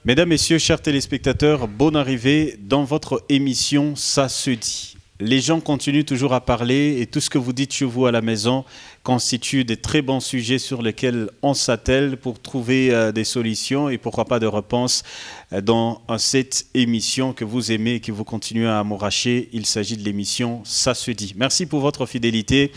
Mesdames, Messieurs, chers téléspectateurs, bonne arrivée dans votre émission Ça se dit. Les gens continuent toujours à parler et tout ce que vous dites chez vous à la maison constitue des très bons sujets sur lesquels on s'attelle pour trouver des solutions et pourquoi pas de réponses dans cette émission que vous aimez et que vous continuez à amouracher. Il s'agit de l'émission Ça se dit. Merci pour votre fidélité.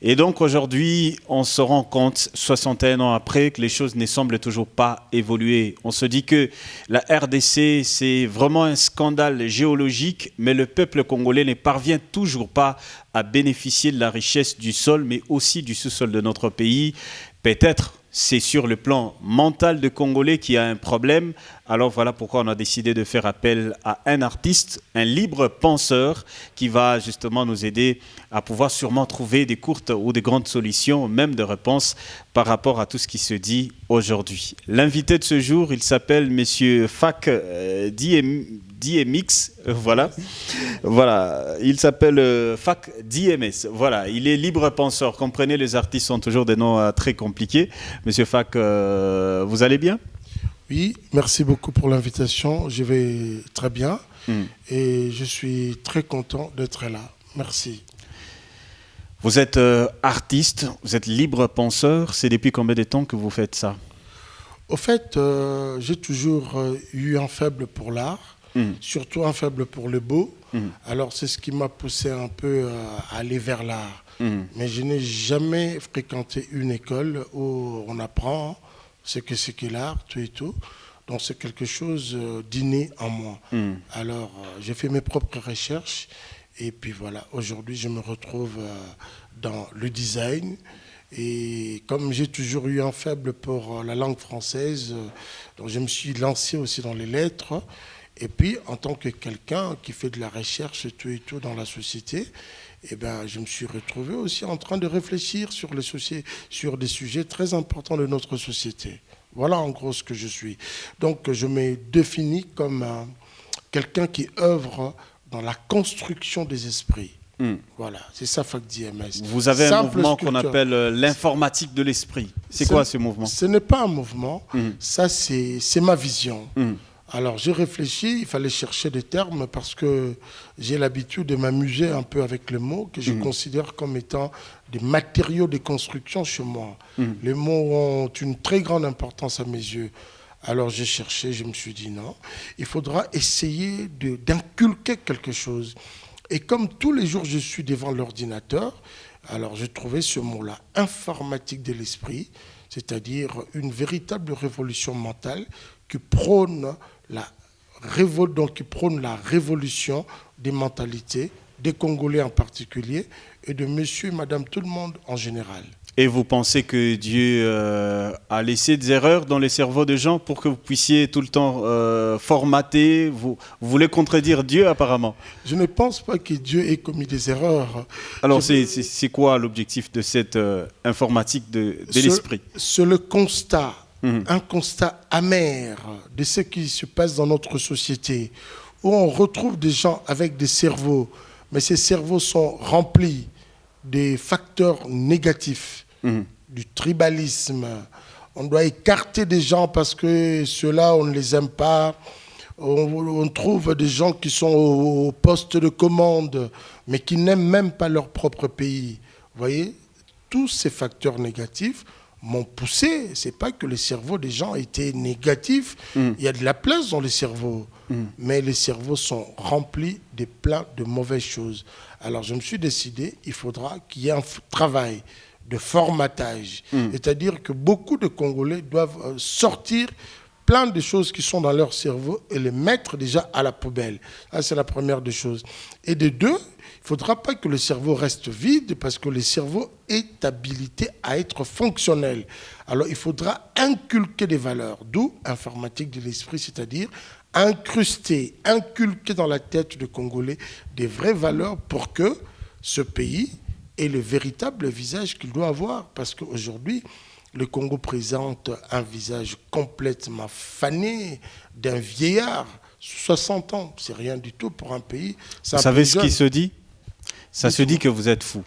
Et donc aujourd'hui, on se rend compte, 61 ans après, que les choses ne semblent toujours pas évoluer. On se dit que la RDC, c'est vraiment un scandale géologique, mais le peuple congolais ne parvient toujours pas à bénéficier de la richesse du sol, mais aussi du sous-sol de notre pays. Peut-être c'est sur le plan mental de Congolais qu'il y a un problème. Alors voilà pourquoi on a décidé de faire appel à un artiste, un libre penseur qui va justement nous aider à pouvoir sûrement trouver des courtes ou des grandes solutions, même de réponses par rapport à tout ce qui se dit aujourd'hui. L'invité de ce jour, il s'appelle Monsieur Fac DMX, voilà. Il s'appelle Fac DMS, voilà. Il est libre penseur. Comprenez, les artistes ont toujours des noms très compliqués. Monsieur Fac, vous allez bien? Oui, merci beaucoup pour l'invitation. Je vais très bien et je suis très content d'être là. Merci. Vous êtes artiste, vous êtes libre penseur. C'est depuis combien de temps que vous faites ça? Au fait, j'ai toujours eu un faible pour l'art, surtout un faible pour le beau. Alors c'est ce qui m'a poussé un peu à aller vers l'art. Mais je n'ai jamais fréquenté une école où on apprend ce que c'est que l'art, tout et tout. Donc c'est quelque chose d'inné en moi. Alors j'ai fait mes propres recherches et puis voilà, aujourd'hui je me retrouve dans le design. Et comme j'ai toujours eu un faible pour la langue française, donc je me suis lancé aussi dans les lettres. Et puis en tant que quelqu'un qui fait de la recherche et tout dans la société, eh ben, je me suis retrouvé aussi en train de réfléchir sur des sujets très importants de notre société. Voilà en gros ce que je suis. Donc je me définis comme quelqu'un qui œuvre dans la construction des esprits. Voilà, c'est ça Fac DMS. Vous avez un mouvement qu'on appelle l'informatique de l'esprit. C'est quoi ce mouvement? Ce n'est pas un mouvement, ça c'est ma vision. Alors j'ai réfléchi, il fallait chercher des termes parce que j'ai l'habitude de m'amuser un peu avec les mots que je considère comme étant des matériaux de construction chez moi. Les mots ont une très grande importance à mes yeux. Alors j'ai cherché, je me suis dit non, il faudra essayer d'inculquer quelque chose. Et comme tous les jours je suis devant l'ordinateur, alors j'ai trouvé ce mot-là, informatique de l'esprit, c'est-à-dire une véritable révolution mentale qui prône la révolution des mentalités, des Congolais en particulier, et de monsieur et madame tout le monde en général. Et vous pensez que Dieu a laissé des erreurs dans les cerveaux des gens pour que vous puissiez tout le temps formater? Vous voulez contredire Dieu apparemment? Je ne pense pas que Dieu ait commis des erreurs. Alors c'est quoi l'objectif de cette informatique de l'esprit? C'est le constat. Un constat amer de ce qui se passe dans notre société, où on retrouve des gens avec des cerveaux, mais ces cerveaux sont remplis des facteurs négatifs, du tribalisme. On doit écarter des gens parce que ceux-là, on ne les aime pas. On trouve des gens qui sont au poste de commande, mais qui n'aiment même pas leur propre pays. Vous voyez, tous ces facteurs négatifs m'ont poussé. C'est pas que les cerveaux des gens étaient négatifs. Il y a de la place dans les cerveaux. Mais les cerveaux sont remplis de plein de mauvaises choses. Alors je me suis décidé, il faudra qu'il y ait un travail de formatage. C'est-à-dire que beaucoup de Congolais doivent sortir plein de choses qui sont dans leur cerveau et les mettre déjà à la poubelle. Ça, c'est la première des choses. Et de deux, il ne faudra pas que le cerveau reste vide parce que le cerveau est habilité à être fonctionnel. Alors, il faudra inculquer des valeurs, d'où informatique de l'esprit, c'est-à-dire inculquer dans la tête des Congolais des vraies valeurs pour que ce pays ait le véritable visage qu'il doit avoir. Parce qu'aujourd'hui, le Congo présente un visage complètement fané d'un vieillard, 60 ans. C'est rien du tout pour un pays. Vous savez ce qui se dit? Ça se dit que vous êtes fou.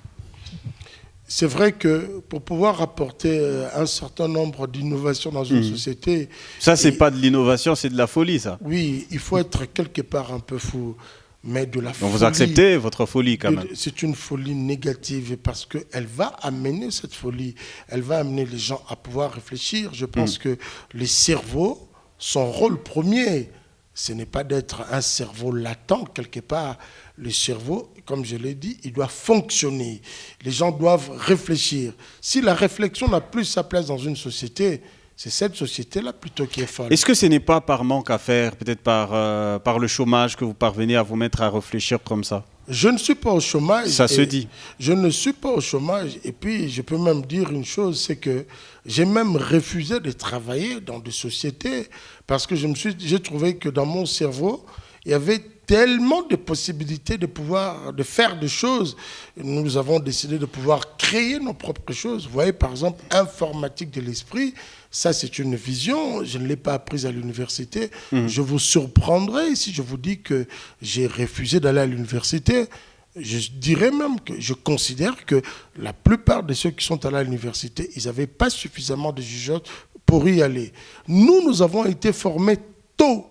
c'est vrai que pour pouvoir apporter un certain nombre d'innovations dans une société... Ça, c'est pas de l'innovation, c'est de la folie, ça. Oui, il faut être quelque part un peu fou, mais de la folie... Donc vous acceptez votre folie quand même. C'est une folie négative parce qu'elle va amener cette folie, elle va amener les gens à pouvoir réfléchir. Je pense que les cerveaux, son rôle premier, ce n'est pas d'être un cerveau latent quelque part. Le cerveau, comme je l'ai dit, il doit fonctionner. Les gens doivent réfléchir. Si la réflexion n'a plus sa place dans une société, c'est cette société-là plutôt qui est folle. Est-ce que ce n'est pas par manque à faire, peut-être par le chômage, que vous parvenez à vous mettre à réfléchir comme ça? Je ne suis pas au chômage. Ça se dit. Je ne suis pas au chômage. Et puis, je peux même dire une chose, c'est que j'ai même refusé de travailler dans des sociétés parce que j'ai trouvé que dans mon cerveau, il y avait tellement de possibilités de faire des choses. Nous avons décidé de pouvoir créer nos propres choses. Vous voyez, par exemple, informatique de l'esprit, ça c'est une vision. Je ne l'ai pas apprise à l'université. Je vous surprendrai si je vous dis que j'ai refusé d'aller à l'université. Je dirais même que je considère que la plupart de ceux qui sont allés à l'université, ils n'avaient pas suffisamment de jugeote pour y aller. Nous avons été formés tôt,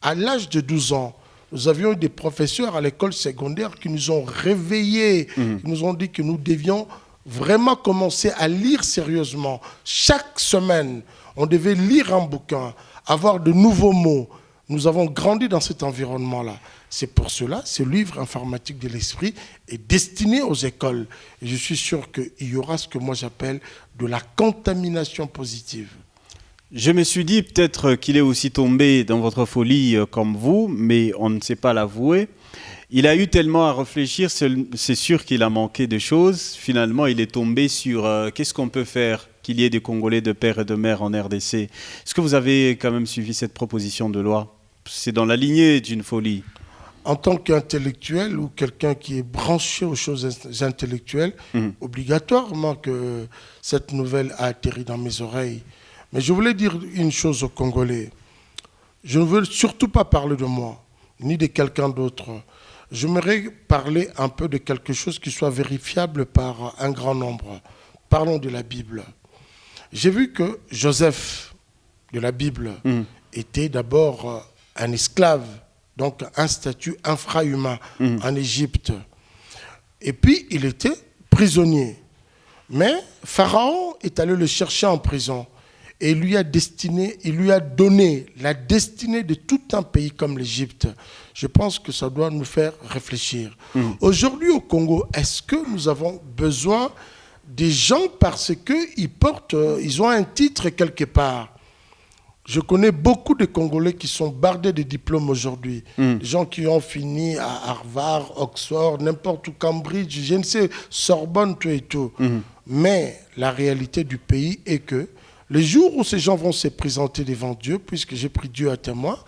à l'âge de 12 ans. Nous avions eu des professeurs à l'école secondaire qui nous ont réveillés, qui nous ont dit que nous devions vraiment commencer à lire sérieusement. Chaque semaine, on devait lire un bouquin, avoir de nouveaux mots. Nous avons grandi dans cet environnement-là. C'est pour cela, ce livre informatique de l'esprit est destiné aux écoles. Et je suis sûr qu'il y aura ce que moi j'appelle de la contamination positive. Je me suis dit peut-être qu'il est aussi tombé dans votre folie comme vous, mais on ne sait pas l'avouer. Il a eu tellement à réfléchir, c'est sûr qu'il a manqué de choses. Finalement, il est tombé sur qu'est-ce qu'on peut faire qu'il y ait des Congolais de père et de mère en RDC. Est-ce que vous avez quand même suivi cette proposition de loi? C'est dans la lignée d'une folie. En tant qu'intellectuel ou quelqu'un qui est branché aux choses intellectuelles, obligatoirement que cette nouvelle a atterri dans mes oreilles. Mais je voulais dire une chose aux Congolais. Je ne veux surtout pas parler de moi, ni de quelqu'un d'autre. J'aimerais parler un peu de quelque chose qui soit vérifiable par un grand nombre. Parlons de la Bible. J'ai vu que Joseph, de la Bible, était d'abord un esclave, donc un statut infrahumain en Égypte. Et puis, il était prisonnier. Mais Pharaon est allé le chercher en prison. Et il lui a donné la destinée de tout un pays comme l'Égypte. Je pense que ça doit nous faire réfléchir. Aujourd'hui au Congo, est-ce que nous avons besoin des gens parce qu'ils ont un titre quelque part? Je connais beaucoup de Congolais qui sont bardés de diplômes aujourd'hui. Des gens qui ont fini à Harvard, Oxford, n'importe où, Cambridge, je ne sais, Sorbonne, tout et tout. Mais la réalité du pays est que le jour où ces gens vont se présenter devant Dieu, puisque j'ai pris Dieu à témoin,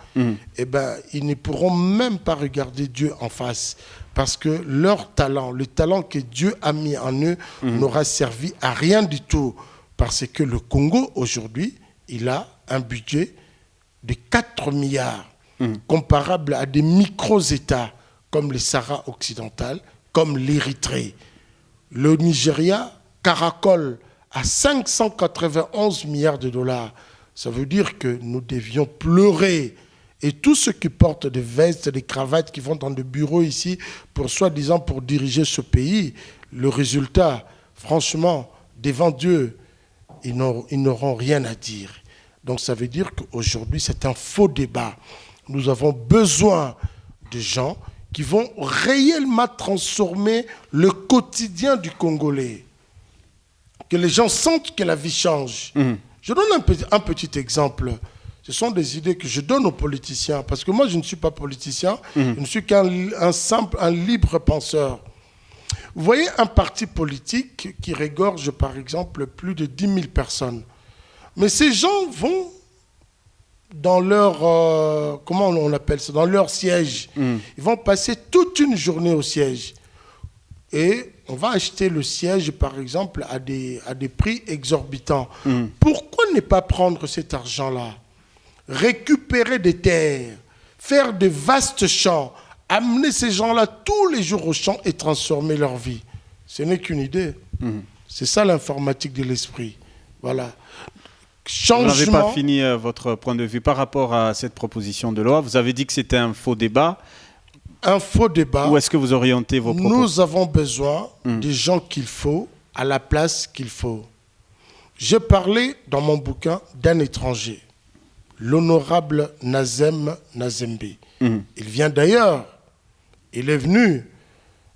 eh ben, ils ne pourront même pas regarder Dieu en face. Parce que leur talent, le talent que Dieu a mis en eux, n'aura servi à rien du tout. Parce que le Congo, aujourd'hui, il a un budget de 4 milliards, comparable à des micro-États comme le Sahara occidental, comme l'Érythrée. Le Nigeria caracole à 591 milliards de dollars. Ça veut dire que nous devions pleurer. Et tous ceux qui portent des vestes, des cravates, qui vont dans des bureaux ici, soi-disant pour diriger ce pays, le résultat, franchement, devant Dieu, ils n'auront rien à dire. Donc ça veut dire qu'aujourd'hui, c'est un faux débat. Nous avons besoin de gens qui vont réellement transformer le quotidien du Congolais. Que les gens sentent que la vie change. Je donne un petit exemple. Ce sont des idées que je donne aux politiciens, parce que moi, je ne suis pas politicien, je ne suis un libre penseur. Vous voyez un parti politique qui regorge, par exemple, plus de 10 000 personnes. Mais ces gens vont dans leur, comment on appelle ça, dans leur siège. Ils vont passer toute une journée au siège. Et on va acheter le siège, par exemple, à des prix exorbitants. Pourquoi ne pas prendre cet argent-là, récupérer des terres, faire de vastes champs, amener ces gens-là tous les jours au champ et transformer leur vie? Ce n'est qu'une idée. C'est ça l'informatique de l'esprit. Voilà. Vous n'avez pas fini votre point de vue par rapport à cette proposition de loi. Vous avez dit que c'était un faux débat. Un faux débat. Où est-ce que vous orientez vos propos? Nous avons besoin des gens qu'il faut, à la place qu'il faut. J'ai parlé dans mon bouquin d'un étranger, l'honorable Nazem Nazembe. Il vient d'ailleurs, il est venu.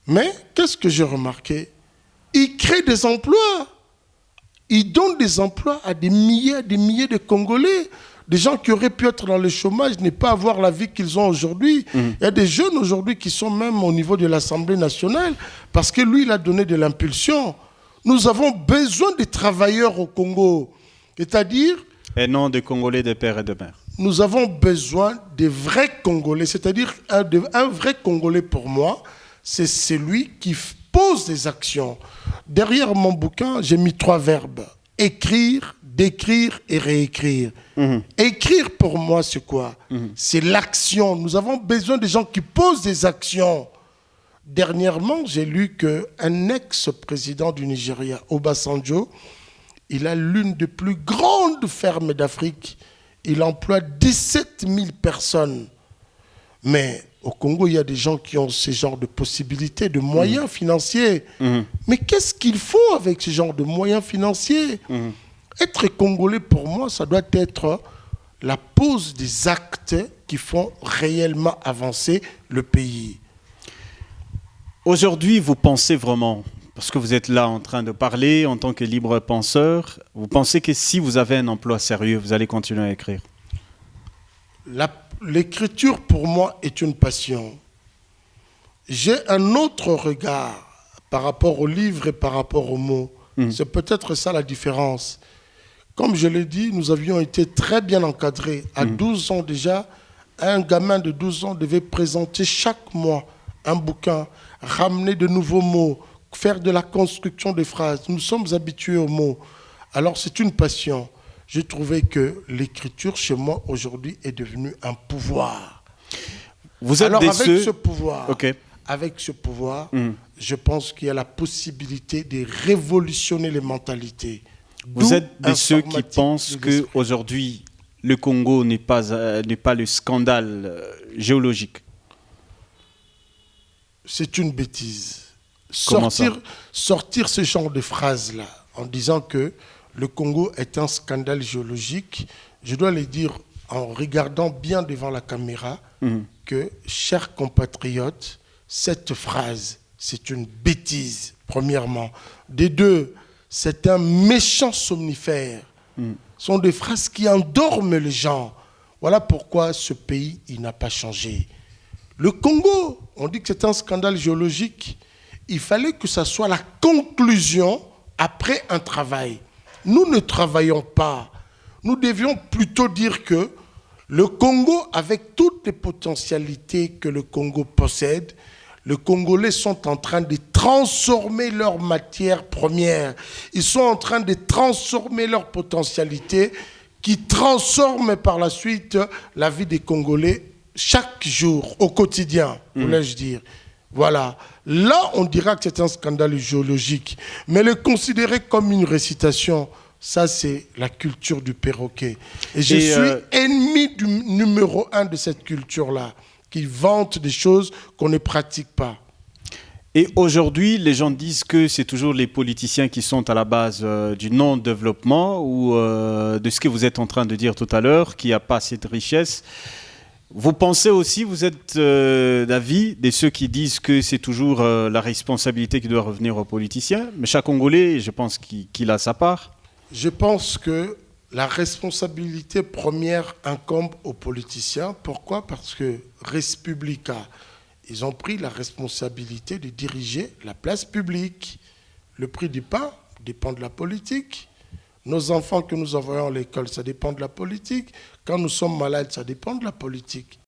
Mais qu'est-ce que j'ai remarqué? Il crée des emplois. Il donne des emplois à des milliers de Congolais. Des gens qui auraient pu être dans le chômage, ne pas avoir la vie qu'ils ont aujourd'hui. Il y a des jeunes aujourd'hui qui sont même au niveau de l'Assemblée nationale parce que lui, il a donné de l'impulsion. Nous avons besoin de travailleurs au Congo. C'est-à-dire... Et non de Congolais de père et de mère. Nous avons besoin de vrais Congolais. C'est-à-dire un vrai Congolais pour moi, c'est celui qui pose des actions. Derrière mon bouquin, j'ai mis 3 verbes. Écrire, décrire et réécrire. Écrire pour moi, c'est quoi? C'est l'action. Nous avons besoin de gens qui posent des actions. Dernièrement, j'ai lu qu'un ex-président du Nigeria, Obasanjo, il a l'une des plus grandes fermes d'Afrique. Il emploie 17 000 personnes. Mais au Congo, il y a des gens qui ont ce genre de possibilités, de moyens financiers. Mais qu'est-ce qu'il faut avec ce genre de moyens financiers? Être Congolais, pour moi, ça doit être la pose des actes qui font réellement avancer le pays. Aujourd'hui, vous pensez vraiment, parce que vous êtes là en train de parler en tant que libre penseur, vous pensez que si vous avez un emploi sérieux, vous allez continuer à écrire? L'écriture, pour moi, est une passion. J'ai un autre regard par rapport aux livres et par rapport aux mots. C'est peut-être ça la différence. Comme je l'ai dit, nous avions été très bien encadrés. À 12 ans déjà, un gamin de 12 ans devait présenter chaque mois un bouquin, ramener de nouveaux mots, faire de la construction des phrases. Nous sommes habitués aux mots. Alors c'est une passion. J'ai trouvé que l'écriture chez moi aujourd'hui est devenue un pouvoir. Vous êtes alors avec ce pouvoir, avec ce pouvoir, je pense qu'il y a la possibilité de révolutionner les mentalités. Vous êtes de ceux qui pensent qu'aujourd'hui, le Congo n'est pas le scandale géologique? C'est une bêtise. Sortir ce genre de phrases-là en disant que le Congo est un scandale géologique, je dois le dire en regardant bien devant la caméra que, chers compatriotes, cette phrase, c'est une bêtise, premièrement. Des deux, c'est un méchant somnifère. Ce sont des phrases qui endorment les gens. Voilà pourquoi ce pays, il n'a pas changé. Le Congo, on dit que c'est un scandale géologique. Il fallait que ça soit la conclusion après un travail. Nous ne travaillons pas. Nous devions plutôt dire que le Congo, avec toutes les potentialités que le Congo possède, les Congolais sont en train de transformer leurs matières premières. Ils sont en train de transformer leurs potentialités qui transforment par la suite la vie des Congolais chaque jour, au quotidien, voulais-je dire. Voilà. Là, on dira que c'est un scandale géologique. Mais le considérer comme une récitation, ça, c'est la culture du perroquet. Et je suis ennemi numéro 1 de cette culture-là, qui vante des choses qu'on ne pratique pas. Et aujourd'hui, les gens disent que c'est toujours les politiciens qui sont à la base du non-développement ou de ce que vous êtes en train de dire tout à l'heure, qu'il n'y a pas cette richesse. Vous pensez aussi, vous êtes d'avis de ceux qui disent que c'est toujours la responsabilité qui doit revenir aux politiciens, mais chaque Congolais, je pense qu'il a sa part. Je pense que la responsabilité première incombe aux politiciens. Pourquoi? Parce que Res Publica, ils ont pris la responsabilité de diriger la place publique. Le prix du pain dépend de la politique. Nos enfants que nous envoyons à l'école, ça dépend de la politique. Quand nous sommes malades, ça dépend de la politique.